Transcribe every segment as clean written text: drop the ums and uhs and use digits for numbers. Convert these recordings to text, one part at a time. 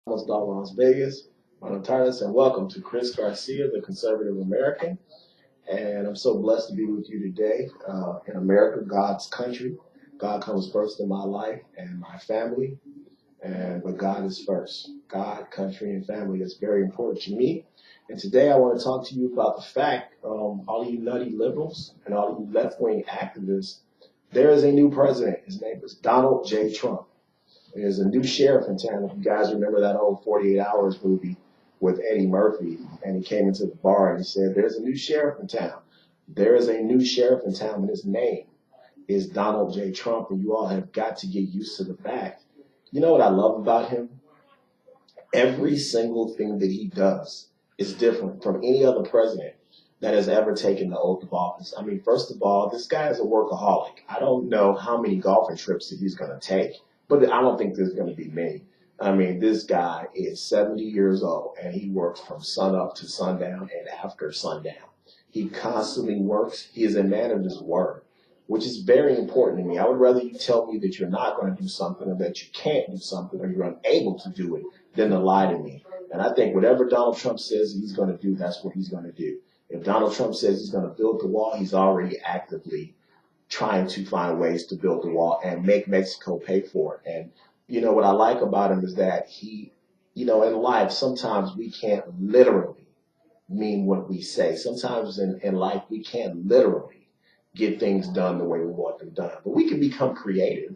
Las Vegas. Buenos tardes, and welcome to Chris Garcia, the Conservative American. And I'm so blessed to be with you today. In America, God's country, God comes first in my life and my family, but God is first. God, country, and family is very important to me. And today I want to talk to you about the fact, all of you nutty liberals and all of you left-wing activists, there is a new president. His name is Donald J. Trump. There's a new sheriff in town. If you guys remember that old 48 Hours movie with Eddie Murphy, and he came into the bar and he said, there's a new sheriff in town. There is a new sheriff in town, and his name is Donald J. Trump, and you all have got to get used to the fact. You know what I love about him? Every single thing that he does is different from any other president that has ever taken the oath of office. I mean, first of all, this guy is a workaholic. I don't know how many golfing trips that he's going to take, but I don't think there's going to be many. I mean, this guy is 70 years old, and he works from sun up to sundown and after sundown. He constantly works. He is a man of his word, which is very important to me. I would rather you tell me that you're not going to do something, or that you can't do something, or you're unable to do it, than to lie to me. And I think whatever Donald Trump says he's going to do, that's what he's going to do. If Donald Trump says he's going to build the wall, he's already actively trying to find ways to build the wall and make Mexico pay for it. And, you know, what I like about him is that he, you know, in life, sometimes we can't literally mean what we say. Sometimes in life, we can't literally get things done the way we want them done. But we can become creative,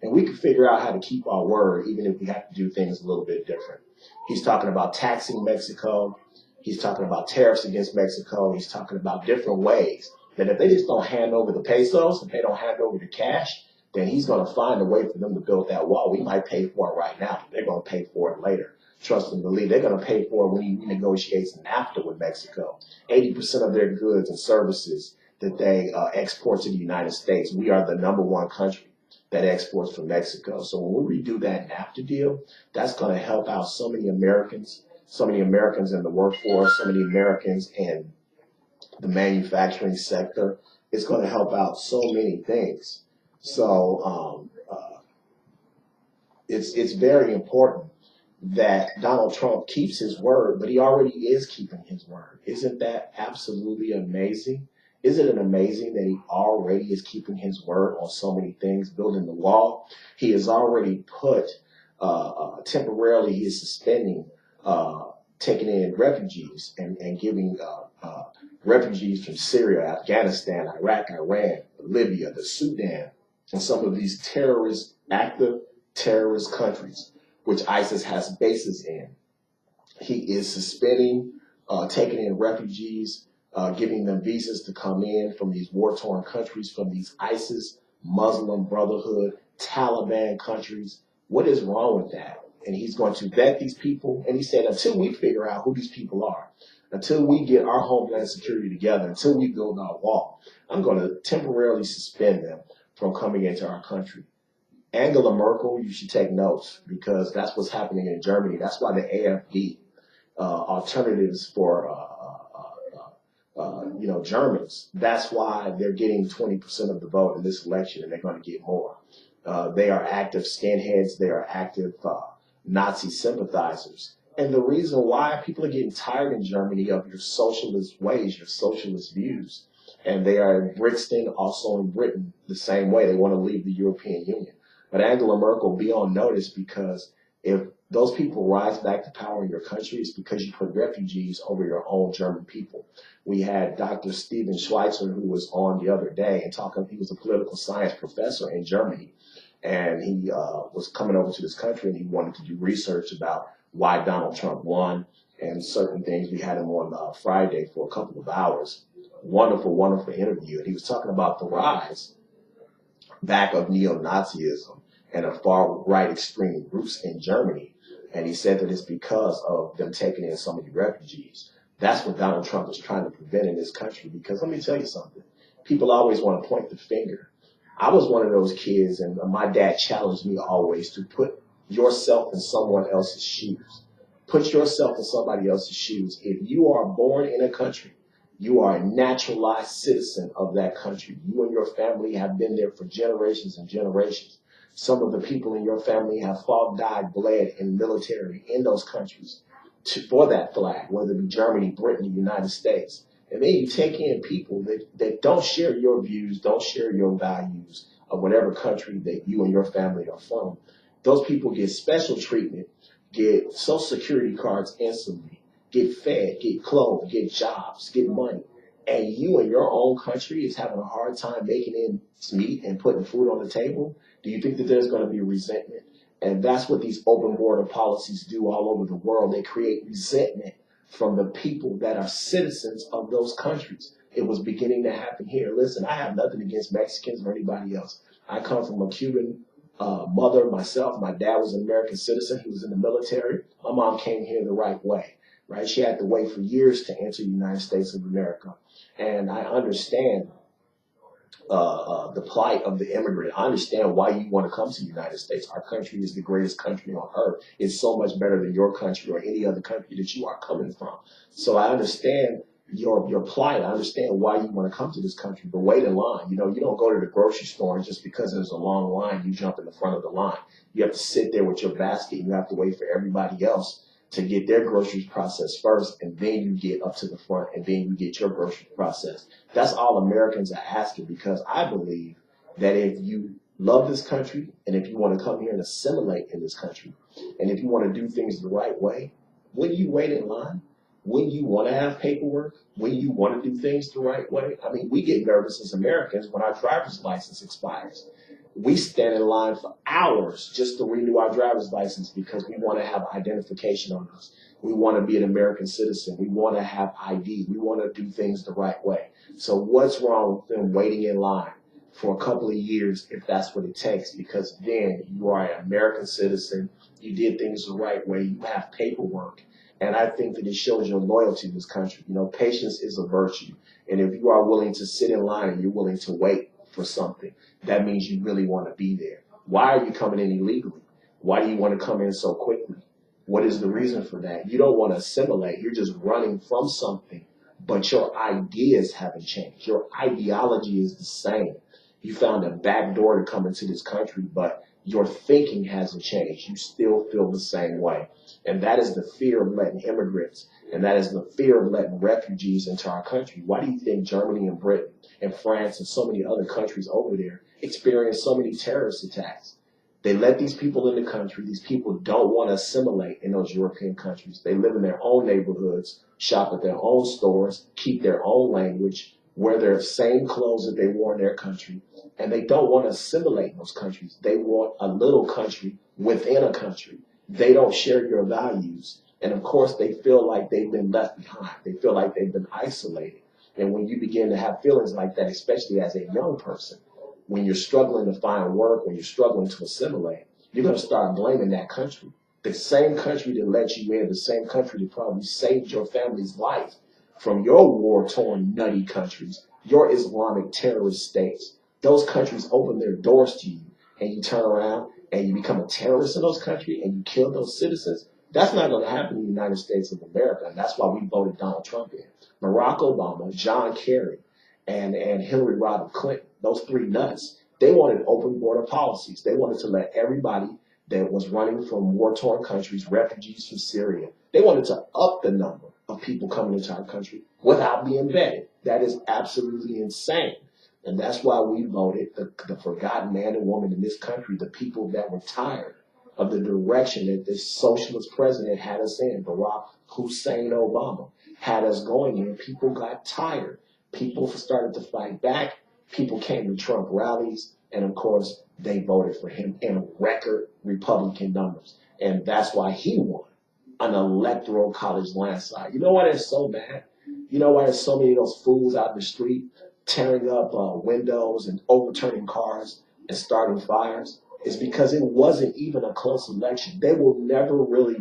and we can figure out how to keep our word, even if we have to do things a little bit different. He's talking about taxing Mexico. He's talking about tariffs against Mexico. He's talking about different ways that if they just don't hand over the pesos, if they don't hand over the cash, then he's going to find a way for them to build that wall. We might pay for it right now, but they're going to pay for it later. Trust and believe. They're going to pay for it when he renegotiates NAFTA with Mexico. 80% of their goods and services that they export to the United States, we are the #1 country that exports from Mexico. So when we redo that NAFTA deal, that's going to help out so many Americans in the workforce, so many Americans in the manufacturing sector. It's going to help out so many things. So it's very important that Donald Trump keeps his word, but he already is keeping his word. Isn't that absolutely amazing? Isn't it amazing that he already is keeping his word on so many things, building the wall? He has already put, temporarily, he is suspending taking in refugees and giving refugees from Syria, Afghanistan, Iraq, Iran, Libya, the Sudan, and some of these active terrorist countries, which ISIS has bases in. He is suspending, taking in refugees, giving them visas to come in from these war-torn countries, from these ISIS, Muslim Brotherhood, Taliban countries. What is wrong with that? And he's going to vet these people. And he said, until we figure out who these people are, until we get our homeland security together, until we build our wall, I'm going to temporarily suspend them from coming into our country. Angela Merkel, you should take notes, because that's what's happening in Germany. That's why the AfD, Alternatives for Germans, that's why they're getting 20% of the vote in this election, and they're going to get more. They are active skinheads. They are active Nazi sympathizers. And the reason why people are getting tired in Germany of your socialist ways, your socialist views, and they are in Brixton, also in Britain, the same way. They want to leave the European Union. But Angela Merkel, be on notice, because if those people rise back to power in your country, it's because you put refugees over your own German people. We had Dr. Steven Schweitzer, who was on the other day and talking. He was a political science professor in Germany. And he was coming over to this country, and he wanted to do research about why Donald Trump won and certain things. We had him on Friday for a couple of hours. Wonderful, wonderful interview. And he was talking about the rise back of neo-Nazism and of far-right extreme groups in Germany. And he said that it's because of them taking in so many refugees. That's what Donald Trump is trying to prevent in this country. Because let me tell you something. People always want to point the finger. I was one of those kids, and my dad challenged me always to put yourself in someone else's shoes. Put yourself in somebody else's shoes. If you are born in a country, you are a naturalized citizen of that country. You and your family have been there for generations and generations. Some of the people in your family have fought, died, bled in military in those countries for that flag, whether it be Germany, Britain, the United States. And then you take in people that don't share your views, don't share your values of whatever country that you and your family are from. Those people get special treatment, get Social Security cards instantly, get fed, get clothed, get jobs, get money. And you in your own country is having a hard time making ends meet and putting food on the table. Do you think that there's going to be resentment? And that's what these open border policies do all over the world. They create resentment from the people that are citizens of those countries. It was beginning to happen here. Listen, I have nothing against Mexicans or anybody else. I come from a Cuban mother myself. My dad was an American citizen. He was in the military. My mom came here the right way, right? She had to wait for years to enter the United States of America. And I understand the plight of the immigrant. I understand why you want to come to the United States. Our country is the greatest country on earth. It's so much better than your country or any other country that you are coming from. So I understand your plight. I understand why you want to come to this country, but wait in line. You know, you don't go to the grocery store and just because there's a long line, you jump in the front of the line. You have to sit there with your basket. You have to wait for everybody else to get their groceries processed first, and then you get up to the front, and then you get your groceries processed. That's all Americans are asking, because I believe that if you love this country, and if you want to come here and assimilate in this country, and if you want to do things the right way, wouldn't you wait in line? Wouldn't you want to have paperwork? Wouldn't you want to do things the right way? I mean, we get nervous as Americans when our driver's license expires. We stand in line for hours just to renew our driver's license because we want to have identification on us. We want to be an American citizen. We want to have ID. We want to do things the right way. So what's wrong with them waiting in line for a couple of years if that's what it takes? Because then you are an American citizen. You did things the right way. You have paperwork. And I think that it shows your loyalty to this country. You know, patience is a virtue. And if you are willing to sit in line and you're willing to wait for something, that means you really want to be there. Why are you coming in illegally? Why do you want to come in so quickly? What is the reason for that? You don't want to assimilate. You're just running from something, but your ideas haven't changed. Your ideology is the same. You found a back door to come into this country, but your thinking hasn't changed. You still feel the same way. And that is the fear of letting immigrants, and that is the fear of letting refugees into our country. Why do you think Germany and Britain and France and so many other countries over there experience so many terrorist attacks? They let these people in the country. These people don't want to assimilate in those European countries. They live in their own neighborhoods, shop at their own stores, keep their own language, wear their same clothes that they wore in their country, and they don't want to assimilate in those countries. They want a little country within a country. They don't share your values. And of course, they feel like they've been left behind. They feel like they've been isolated. And when you begin to have feelings like that, especially as a young person, when you're struggling to find work, when you're struggling to assimilate, you're going to start blaming that country. The same country that let you in, the same country that probably saved your family's life from your war-torn, nutty countries, your Islamic terrorist states. Those countries open their doors to you, and you turn around and you become a terrorist in those countries and you kill those citizens. That's not going to happen in the United States of America, and that's why we voted Donald Trump in. Barack Obama, John Kerry, and Hillary Rodham Clinton, those three nuts, they wanted open border policies. They wanted to let everybody that was running from war-torn countries, refugees from Syria, they wanted to up the number of people coming into our country without being vetted. That is absolutely insane. And that's why we voted the forgotten man and woman in this country, the people that were tired of the direction that this socialist president had us in. Barack Hussein Obama had us going in. People got tired. People started to fight back. People came to Trump rallies. And of course, they voted for him in record Republican numbers. And that's why he won an electoral college landslide. You know why they're so mad? You know why there's so many of those fools out in the street tearing up windows and overturning cars and starting fires? Is because it wasn't even a close election. They will never really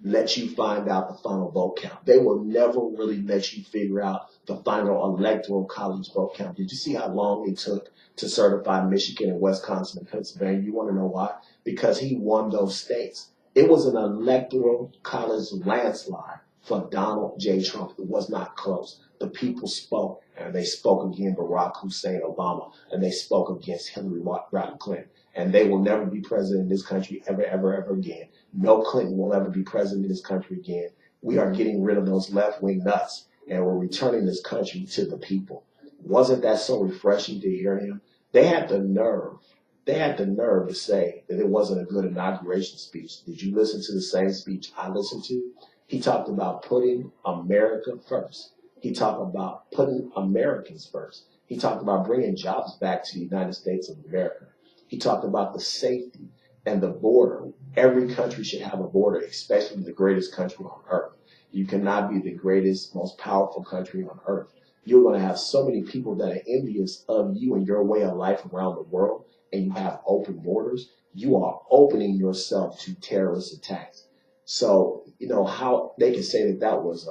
let you find out the final vote count. They will never really let you figure out the final electoral college vote count. Did you see how long it took to certify Michigan and Wisconsin and Pennsylvania? You want to know why? Because he won those states. It was an electoral college landslide for Donald J. Trump. It was not close. The people spoke, and they spoke against Barack Hussein Obama, and they spoke against Hillary Rodham Clinton. And they will never be president in this country ever, ever, ever again. No Clinton will ever be president in this country again. We are getting rid of those left-wing nuts, and we're returning this country to the people. Wasn't that so refreshing to hear him? They had the nerve to say that it wasn't a good inauguration speech. Did you listen to the same speech I listened to? He talked about putting America first. He talked about putting Americans first. He talked about bringing jobs back to the United States of America. He talked about the safety and the border. Every country should have a border, especially the greatest country on earth. You cannot be the greatest, most powerful country on earth. You're going to have so many people that are envious of you and your way of life around the world, and you have open borders. You are opening yourself to terrorist attacks. So, you know, how they can say that that was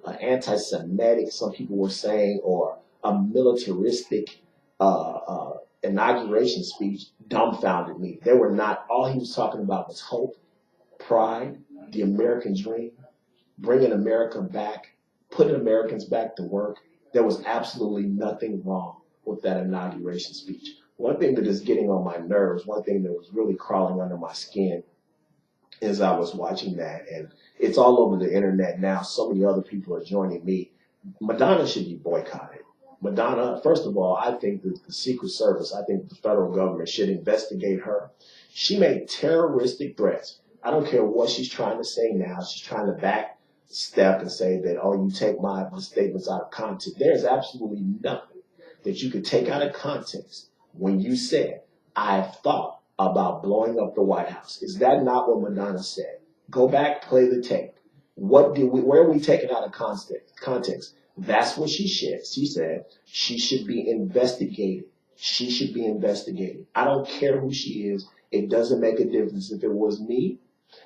an anti-Semitic, some people were saying, or a militaristic inauguration speech dumbfounded me. They were not, all he was talking about was hope, pride, the American dream, bringing America back, putting Americans back to work. There was absolutely nothing wrong with that inauguration speech. One thing that is getting on my nerves, one thing that was really crawling under my skin as I was watching that, and it's all over the internet now. So many other people are joining me. Madonna should be boycotted. Madonna, first of all, I think that the Secret Service, I think the federal government should investigate her. She made terroristic threats. I don't care what she's trying to say now. She's trying to backstep and say that, oh, you take my statements out of context. There's absolutely nothing that you could take out of context when you said, I thought about blowing up the White House. Is that not what Madonna said? Go back, play the tape. Where are we taking out of context? That's what she said. She said she should be investigated. She should be investigated. I don't care who she is. It doesn't make a difference. If it was me,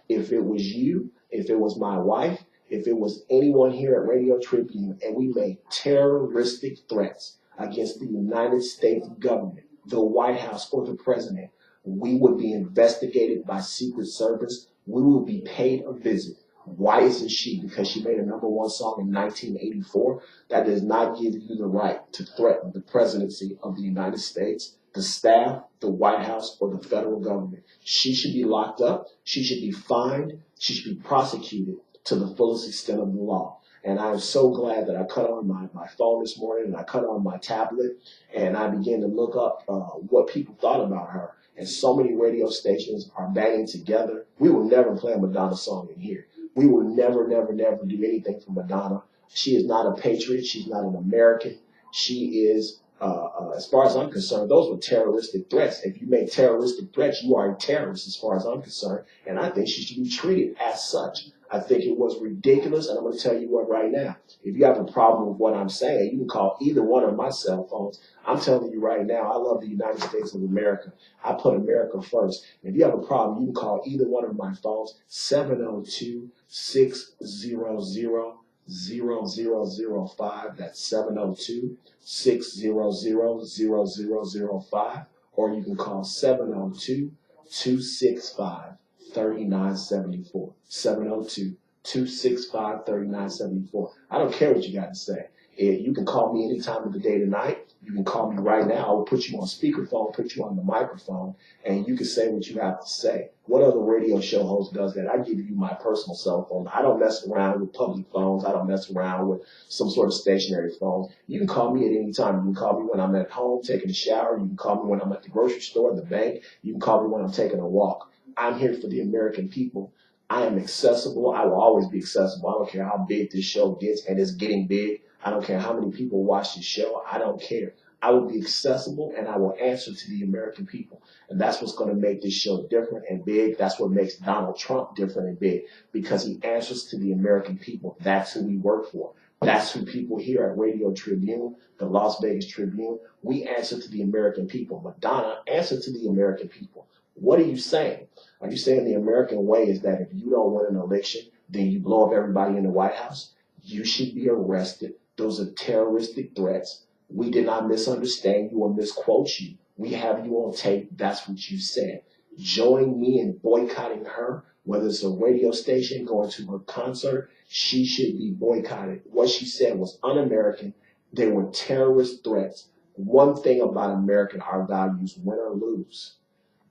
if it was you, if it was my wife, if it was anyone here at Radio Tribune, and we made terroristic threats against the United States government, the White House, or the president, we would be investigated by Secret Service. We would be paid a visit. Why isn't she? Because she made a #1 song in 1984. That does not give you the right to threaten the presidency of the United States, the staff, the White House, or the federal government. She should be locked up. She should be fined. She should be prosecuted to the fullest extent of the law. And I'm so glad that I cut on my phone this morning and I cut on my tablet and I began to look up what people thought about her. And so many radio stations are banding together. We will never play a Madonna song in here. We will never, never, never do anything for Madonna. She is not a patriot. She's not an American. She is, as far as I'm concerned, those were terroristic threats. If you make terroristic threats, you are a terrorist as far as I'm concerned. And I think she should be treated as such. I think it was ridiculous, and I'm going to tell you what right now. If you have a problem with what I'm saying, you can call either one of my cell phones. I'm telling you right now, I love the United States of America. I put America first. If you have a problem, you can call either one of my phones, 702-600-0005. That's 702-600-0005. Or you can call 702-265-3974. 702-265-3974. I don't care what you got to say. You can call me any time of the day tonight. You can call me right now. I will put you on speakerphone, put you on the microphone, and you can say what you have to say. What other radio show host does that? I give you my personal cell phone. I don't mess around with public phones. I don't mess around with some sort of stationary phone. You can call me at any time. You can call me when I'm at home taking a shower. You can call me when I'm at the grocery store, the bank. You can call me when I'm taking a walk. I'm here for the American people. I am accessible. I will always be accessible. I don't care how big this show gets, and it's getting big. I don't care how many people watch this show. I don't care. I will be accessible, and I will answer to the American people. And that's what's going to make this show different and big. That's what makes Donald Trump different and big, because he answers to the American people. That's who we work for. That's who people here at Radio Tribune, the Las Vegas Tribune, we answer to the American people. Madonna answered to the American people. What are you saying? Are you saying the American way is that if you don't win an election, then you blow up everybody in the White House? You should be arrested. Those are terroristic threats. We did not misunderstand you or misquote you. We have you on tape. That's what you said. Join me in boycotting her whether it's a radio station going to her concert, she should be boycotted. What she said was un-American. They were terrorist threats. One thing about America, our values, win or lose,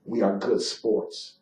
we are good sports.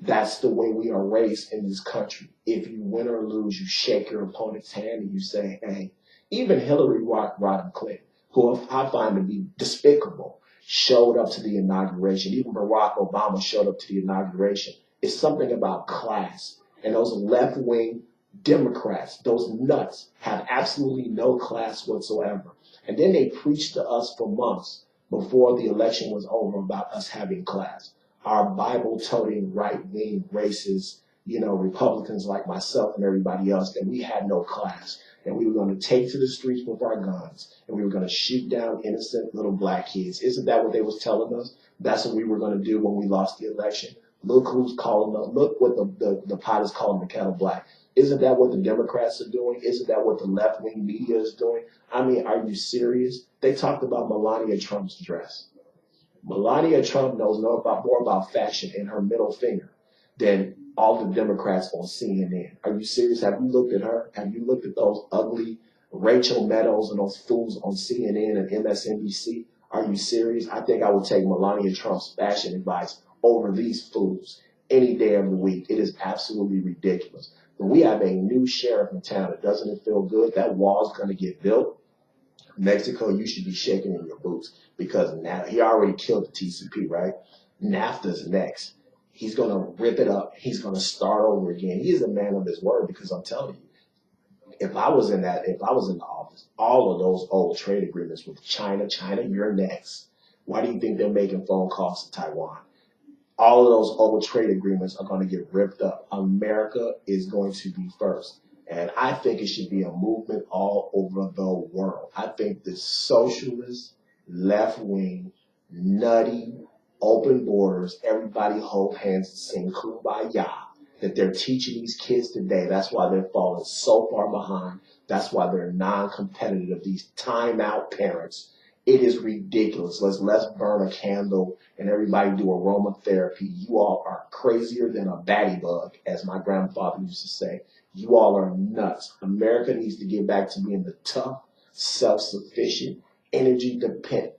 That's the way we are raised in this country. If you win or lose, you shake your opponent's hand and you say, hey, even Hillary Rodham Clinton, who I find to be despicable, showed up to the inauguration. Even Barack Obama showed up to the inauguration. It's something about class. And those left-wing Democrats, those nuts, have absolutely no class whatsoever. And then they preached to us for months before the election was over about us having class. Our Bible-toting right-wing racist, Republicans like myself and everybody else, that we had no class. And we were going to take to the streets with our guns, and we were going to shoot down innocent little black kids. Isn't that what they was telling us? That's what we were going to do when we lost the election. Look who's calling us. Look what the pot is calling the kettle black. Isn't that what the Democrats are doing? Isn't that what the left-wing media is doing? I mean, are you serious? They talked about Melania Trump's dress. Melania Trump knows more about fashion in her middle finger than all the Democrats on CNN. Are you serious? Have you looked at her? Have you looked at those ugly Rachel Maddows and those fools on CNN and MSNBC? Are you serious? I think I would take Melania Trump's fashion advice over these fools any day of the week. It is absolutely ridiculous. But we have a new sheriff in town. Doesn't it feel good? That wall's going to get built. Mexico, you should be shaking in your boots because now he already killed the TCP, right? NAFTA's next. He's going to rip it up. He's going to start over again. He is a man of his word because I'm telling you, if I was in the office, all of those old trade agreements with China, you're next. Why do you think they're making phone calls to Taiwan? All of those old trade agreements are going to get ripped up. America is going to be first. And I think it should be a movement all over the world. I think the socialist, left-wing, nutty, open borders, everybody hold hands and sing Kumbaya, that they're teaching these kids today. That's why they're falling so far behind. That's why they're non-competitive, these timeout parents. It is ridiculous. Let's burn a candle and everybody do aromatherapy. You all are crazier than a batty bug, as my grandfather used to say. You all are nuts. America needs to get back to being the tough, self-sufficient, independent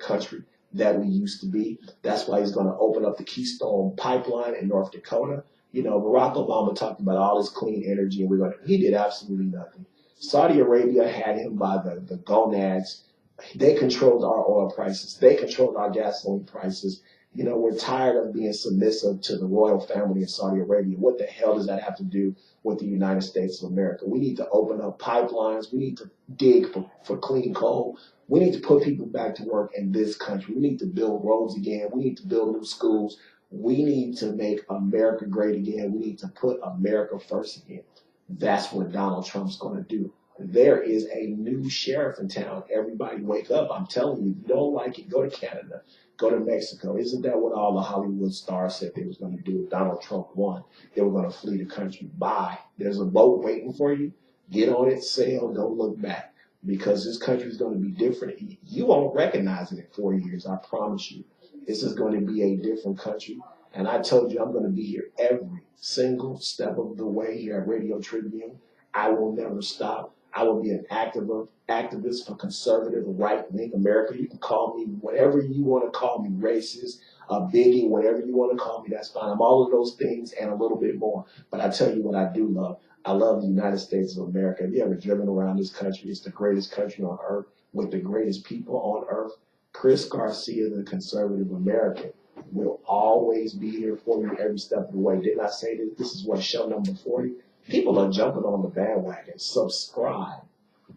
country that we used to be. That's why he's going to open up the Keystone Pipeline in North Dakota. Barack Obama talked about all this clean energy, and he did absolutely nothing. Saudi Arabia had him by the gonads. They controlled our oil prices. They controlled our gasoline prices. We're tired of being submissive to the royal family in Saudi Arabia. What the hell does that have to do with the United States of America? We need to open up pipelines. We need to dig for clean coal. We need to put people back to work in this country. We need to build roads again. We need to build new schools. We need to make America great again. We need to put America first again. That's what Donald Trump's going to do. There is a new sheriff in town. Everybody wake up. I'm telling you, if you don't like it, go to Canada. Go to Mexico. Isn't that what all the Hollywood stars said they was going to do if Donald Trump won? They were going to flee the country. Bye. There's a boat waiting for you. Get on it, sail, don't look back. Because this country is going to be different. You won't recognize it in 4 years, I promise you. This is going to be a different country. And I told you I'm going to be here every single step of the way here at Radio Tribune. I will never stop. I will be an activist for conservative right-wing America. You can call me whatever you want to call me, racist, a bigot, whatever you want to call me, that's fine. I'm all of those things and a little bit more. But I tell you what I do love. I love the United States of America. Have you ever driven around this country? It's the greatest country on earth with the greatest people on earth. Chris Garcia, the Conservative American, will always be here for you every step of the way. Didn't I say this? This is what, show number 40? People are jumping on the bandwagon. Subscribe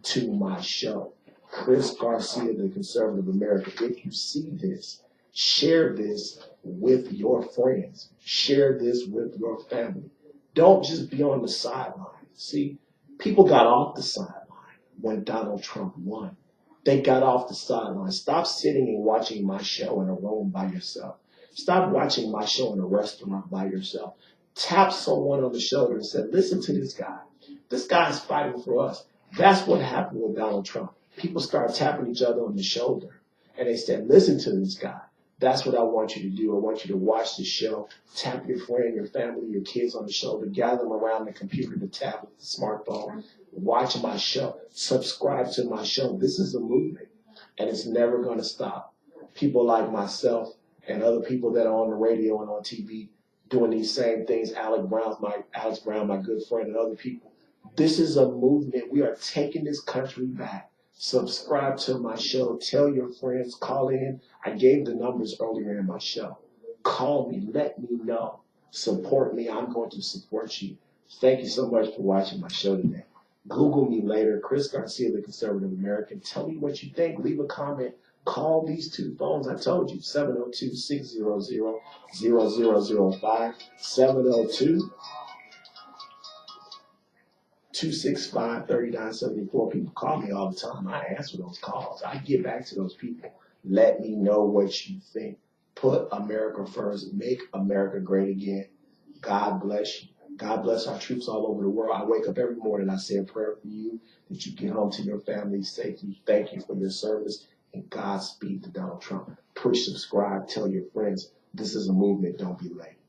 to my show, Chris Garcia, the Conservative American. If you see this, share this with your friends. Share this with your family. Don't just be on the sideline. See, people got off the sideline when Donald Trump won. They got off the sideline. Stop sitting and watching my show in a room by yourself. Stop watching my show in a restaurant by yourself. Tap someone on the shoulder and say, listen to this guy. This guy is fighting for us. That's what happened with Donald Trump. People started tapping each other on the shoulder. And they said, listen to this guy. That's what I want you to do. I want you to watch the show, tap your friend, your family, your kids on the shoulder, gather them around the computer, the tablet, the smartphone, watch my show, subscribe to my show. This is a movement, and it's never going to stop. People like myself and other people that are on the radio and on TV doing these same things, Alex Brown, my good friend, and other people. This is a movement. We are taking this country back. Subscribe to my show. Tell your friends. Call in. I gave the numbers earlier in my show. Call me. Let me know. Support me. I'm going to support you. Thank you so much for watching my show today. Google me later, Chris Garcia, the Conservative American. Tell me what you think. Leave a comment. Call these two phones. I told you, 702-600-0005, 702-265-3974. People call me all the time. I answer those calls. I get back to those people. Let me know what you think. Put America first. Make America great again. God bless you. God bless our troops all over the world. I wake up every morning. I say a prayer for you that you get home to your family safely. Thank you for your service. And Godspeed to Donald Trump. Push subscribe. Tell your friends. This is a movement. Don't be late.